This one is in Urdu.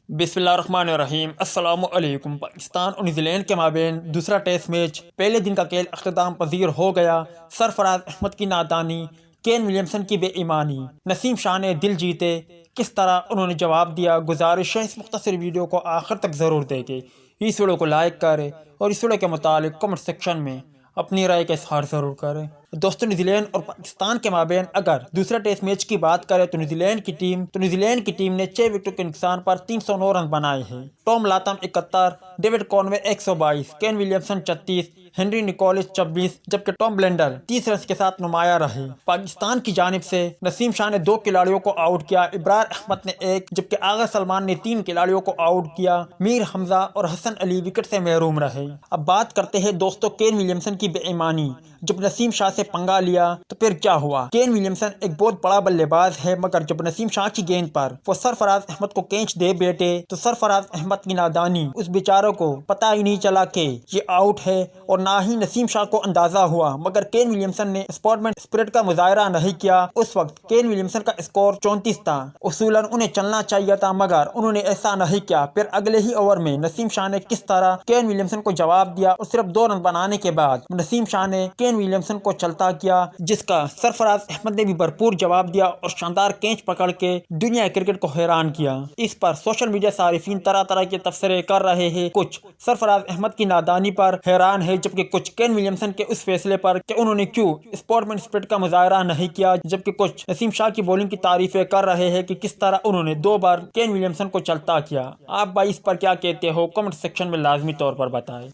بسم اللہ الرحمن الرحیم۔ السلام علیکم۔ پاکستان اور نیوزی لینڈ کے مابین دوسرا ٹیسٹ میچ پہلے دن کا کھیل اختتام پذیر ہو گیا۔ سرفراز احمد کی نادانی، کین ولیمسن کی بے ایمانی، نسیم شاہ نے دل جیتے، کس طرح انہوں نے جواب دیا۔ گزارش ہے اس مختصر ویڈیو کو آخر تک ضرور دیکھیں، اس ویڈیو کو لائک کریں اور اس ویڈیو کے متعلق کمنٹ سیکشن میں اپنی رائے کا اظہار ضرور کریں۔ دوستو، نیوزی لینڈ اور پاکستان کے مابین اگر دوسرے ٹیسٹ میچ کی بات کریں تو نیوزی لینڈ کی ٹیم نے 6 وکٹوں کے نقصان پر 309 رن بنائے ہیں۔ Tom Latham 71، David Conway 122، Kane Williamson 36، Henry Nicholls 26، جبکہ ٹام بلینڈر 30 رنز کے ساتھ نمایاں رہے۔ پاکستان کی جانب سے نسیم شاہ نے 2 کھلاڑیوں کو آؤٹ کیا، ابرار احمد نے 1، جبکہ آغا سلمان نے 3 کھلاڑیوں کو آؤٹ کیا۔ میر حمزہ اور حسن علی وکٹ سے محروم رہے۔ اب بات کرتے ہیں دوستو کین ولیمسن کی بے ایمانی۔ جب نسیم شاہ سے پنگا لیا تو پھر کیا ہوا؟ کین ولیمسن ایک بہت بڑا بلے باز ہے، مگر جب نسیم شاہ کی گیند پر وہ سرفراز احمد کو کیچ دے بیٹھے تو سرفراز احمد کی نادانی، اس بیچارے کو پتہ ہی نہیں چلا کہ یہ آؤٹ ہے اور نہ ہی نسیم شاہ کو اندازہ ہوا۔ مگر کین ولیمسن نے اسپورٹمین اسپرٹ کا مظاہرہ نہیں کیا۔ اس وقت کین ولیمسن کا اسکور 34 تھا، اصولاً انہیں چلنا چاہیے تھا، مگر انہوں نے ایسا نہیں کیا۔ پھر اگلے ہی اوور میں نسیم شاہ نے کس طرح کین ولیمسن کو جواب دیا اور صرف 2 رن بنانے کے بعد نسیم شاہ نے کین ولیمسن کو چلتا کیا، جس کا سرفراز احمد نے بھی بھرپور جواب دیا اور شاندار کیچ پکڑ کے دنیا کرکٹ کو حیران کیا۔ اس پر سوشل میڈیا صارفین طرح طرح کے تبصرے کر رہے ہیں، کچھ سرفراز احمد کی نادانی پر حیران ہے، جبکہ کچھ کین ولیمسن کے اس فیصلے پر کہ انہوں نے کیوں اسپورٹمین اسپرٹ کا مظاہرہ نہیں کیا، جبکہ کچھ نسیم شاہ کی بولنگ کی تعریفیں کر رہے ہیں کہ کس طرح انہوں نے 2 بار کین ولیمسن کو چلتا کیا۔ آپ بھائی اس پر کیا کہتے ہو؟ کمنٹ سیکشن میں لازمی طور پر بتائیں۔